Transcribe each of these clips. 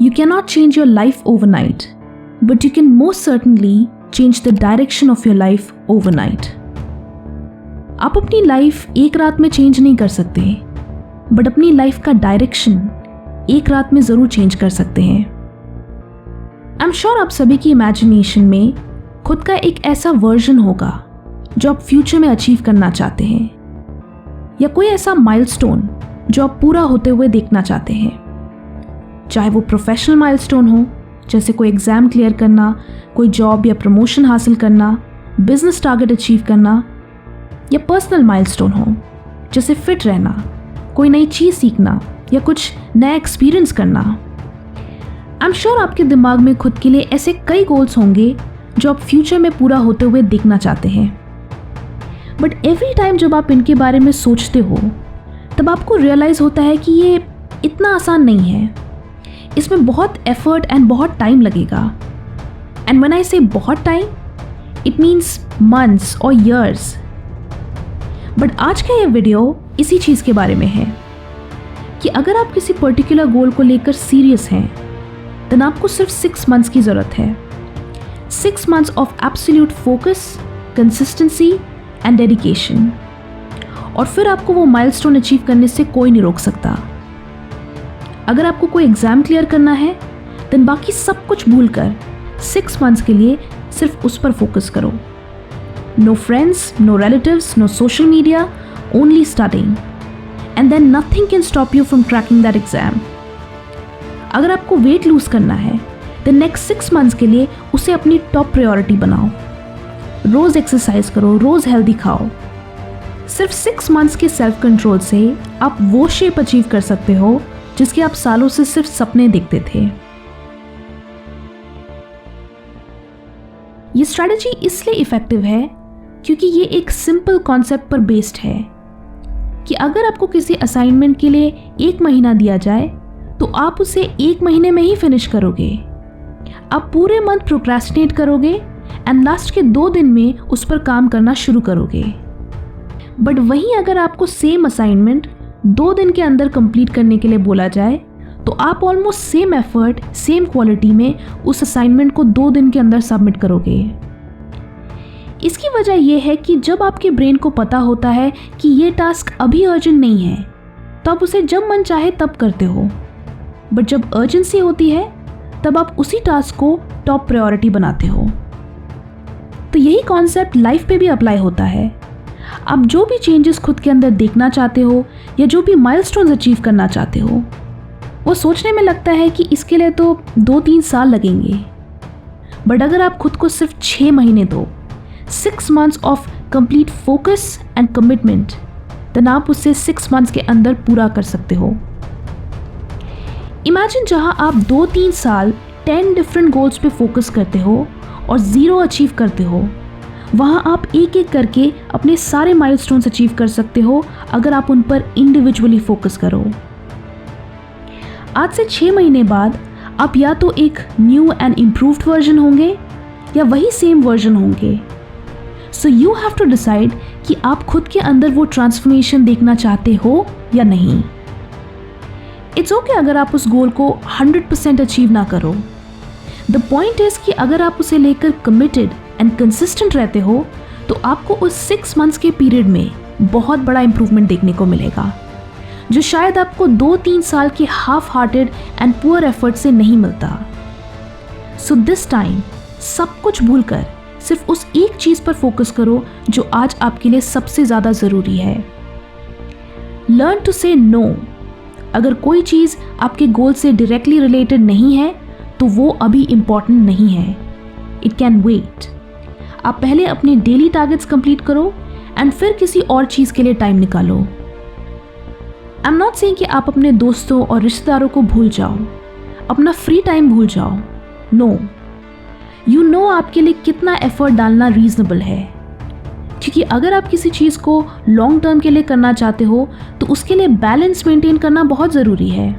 You cannot change your life overnight, but you can most certainly change the direction of your life overnight. आप अपनी life एक रात में change नहीं कर सकते, बट अपनी लाइफ का डायरेक्शन एक रात में ज़रूर चेंज कर सकते हैं। आई एम श्योर आप सभी की इमेजिनेशन में खुद का एक ऐसा वर्जन होगा जो आप फ्यूचर में अचीव करना चाहते हैं, या कोई ऐसा माइलस्टोन जो आप पूरा होते हुए देखना चाहते हैं। चाहे वो प्रोफेशनल माइलस्टोन हो, जैसे कोई एग्ज़ाम क्लियर करना, कोई जॉब या प्रमोशन हासिल करना, बिजनेस टारगेट अचीव करना, या पर्सनल माइलस्टोन हो, जैसे फिट रहना, कोई नई चीज़ सीखना या कुछ नया एक्सपीरियंस करना। आई एम श्योर आपके दिमाग में खुद के लिए ऐसे कई गोल्स होंगे जो आप फ्यूचर में पूरा होते हुए देखना चाहते हैं। बट एवरी टाइम जब आप इनके बारे में सोचते हो, तब आपको रियलाइज़ होता है कि ये इतना आसान नहीं है। इसमें बहुत एफर्ट एंड बहुत टाइम लगेगा। एंड व्हेन आई से बहुत टाइम, इट मीन्स मंथ्स और ईयर्स। बट आज का ये वीडियो इसी चीज़ के बारे में है कि अगर आप किसी पर्टिकुलर गोल को लेकर सीरियस हैं, देन आपको सिर्फ 6 मंथ्स की ज़रूरत है। 6 months of absolute focus, consistency and dedication, और फिर आपको वो माइलस्टोन अचीव करने से कोई नहीं रोक सकता। अगर आपको कोई एग्ज़ाम क्लियर करना है, देन बाकी सब कुछ भूलकर 6 मंथ्स के लिए सिर्फ उस पर फोकस करो। No friends, no relatives, no social media, only studying, and then nothing can stop you from cracking that exam. अगर आपको वेट लूज़ करना है, देन नेक्स्ट 6 मंथ्स के लिए उसे अपनी टॉप प्रायोरिटी बनाओ। रोज़ एक्सरसाइज करो, रोज़ हेल्दी खाओ। सिर्फ 6 मंथ्स के सेल्फ कंट्रोल से आप वो शेप अचीव कर सकते हो जिसके आप सालों से सिर्फ सपने देखते थे। ये स्ट्रैटेजी इसलिए इफेक्टिव है क्योंकि ये एक सिंपल कॉन्सेप्ट पर बेस्ड है कि अगर आपको किसी असाइनमेंट के लिए 1 महीना दिया जाए, तो आप उसे 1 महीने में ही फिनिश करोगे। आप पूरे मंथ प्रोक्रेस्टिनेट करोगे एंड लास्ट के 2 दिन में उस पर काम करना शुरू करोगे। बट वहीं अगर आपको सेम असाइनमेंट 2 दिन के अंदर कंप्लीट करने के लिए बोला जाए, तो आप almost same effort, same quality में उस असाइनमेंट को 2 दिन के अंदर सबमिट करोगे। इसकी वजह यह है कि जब आपके ब्रेन को पता होता है कि ये टास्क अभी अर्जेंट नहीं है, तो आप उसे जब मन चाहे तब करते हो। बट जब अर्जेंसी होती है, तब आप उसी टास्क को टॉप प्रायोरिटी बनाते हो। तो यही कॉन्सेप्ट लाइफ पे भी अप्लाई होता है। आप जो भी चेंजेस खुद के अंदर देखना चाहते हो या जो भी माइलस्टोन्स अचीव करना चाहते हो, वो सोचने में लगता है कि इसके लिए तो 2-3 साल लगेंगे। बट अगर आप खुद को सिर्फ 6 महीने दो, 6 months of complete focus and commitment, then आप उसे 6 मंथ्स के अंदर पूरा कर सकते हो। इमेजिन जहां आप 2-3 साल 10 डिफरेंट गोल्स पे फोकस करते हो और 0 अचीव करते हो, वहाँ आप एक एक करके अपने सारे माइलस्टोन्स अचीव कर सकते हो अगर आप उन पर इंडिविजुअली फोकस करो। आज से 6 महीने बाद आप या तो एक न्यू एंड इम्प्रूव्ड वर्जन होंगे या वही सेम वर्जन होंगे। So you have to decide कि आप खुद के अंदर वो ट्रांसफॉर्मेशन देखना चाहते हो या नहीं। इट्स ओके अगर आप उस गोल को 100% अचीव ना करो। द पॉइंट इज कि अगर आप उसे लेकर कमिटेड एंड कंसिस्टेंट रहते हो, तो आपको उस 6 मंथ्स के पीरियड में बहुत बड़ा इंप्रूवमेंट देखने को मिलेगा, जो शायद आपको 2-3 साल के half hearted and poor effort से नहीं मिलता। सो दिस टाइम सब कुछ भूलकर सिर्फ उस एक चीज़ पर फोकस करो जो आज आपके लिए सबसे ज़्यादा ज़रूरी है। लर्न टू से नो। अगर कोई चीज़ आपके गोल से डायरेक्टली रिलेटेड नहीं है, तो वो अभी इम्पॉर्टेंट नहीं है। It can wait. आप पहले अपने डेली टारगेट्स कंप्लीट करो एंड फिर किसी और चीज़ के लिए टाइम निकालो। आई एम नॉट सेइंग कि आप अपने दोस्तों और रिश्तेदारों को भूल जाओ, अपना फ्री टाइम भूल जाओ। नो, यू नो आपके लिए कितना एफर्ट डालना रीजनेबल है, क्योंकि अगर आप किसी चीज़ को लॉन्ग टर्म के लिए करना चाहते हो, तो उसके लिए बैलेंस मेंटेन करना बहुत ज़रूरी है।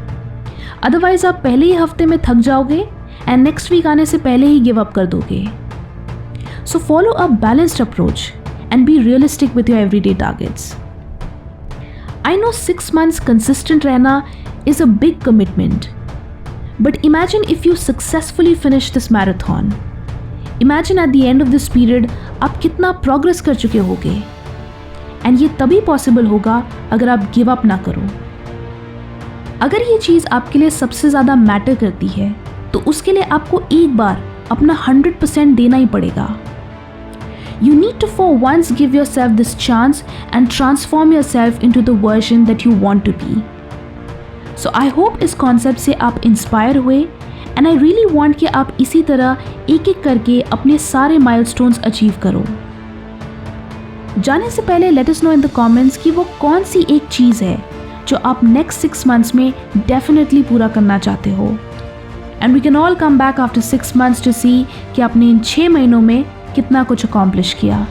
अदरवाइज आप पहले ही हफ्ते में थक जाओगे एंड नेक्स्ट वीक आने से पहले ही गिव अप कर दोगे। So follow a balanced approach and be realistic with your everyday targets. I know 6 months consistent रहना is a big commitment, But imagine if you successfully finish this marathon. Imagine at the end of this period आप कितना progress कर चुके होगे। And ये तभी possible होगा अगर आप गिव अप ना करो। अगर ये चीज़ आपके लिए सबसे ज़्यादा मैटर करती है तो उसके लिए आपको एक बार अपना 100% देना ही पड़ेगा। You need to for once give yourself this chance and transform yourself into the version that you want to be. So I hope इस कॉन्सेप्ट से आप इंस्पायर हुए एंड आई रियली वांट कि आप इसी तरह एक एक करके अपने सारे माइलस्टोन्स अचीव करो। जाने से पहले let us know in the comments कि वो कौन सी एक चीज़ है जो आप नेक्स्ट 6 months में डेफिनेटली पूरा करना चाहते हो। And we can all come back after 6 months to see कि आपने इन 6 महीनों में कितना कुछ अकॉम्प्लिश किया।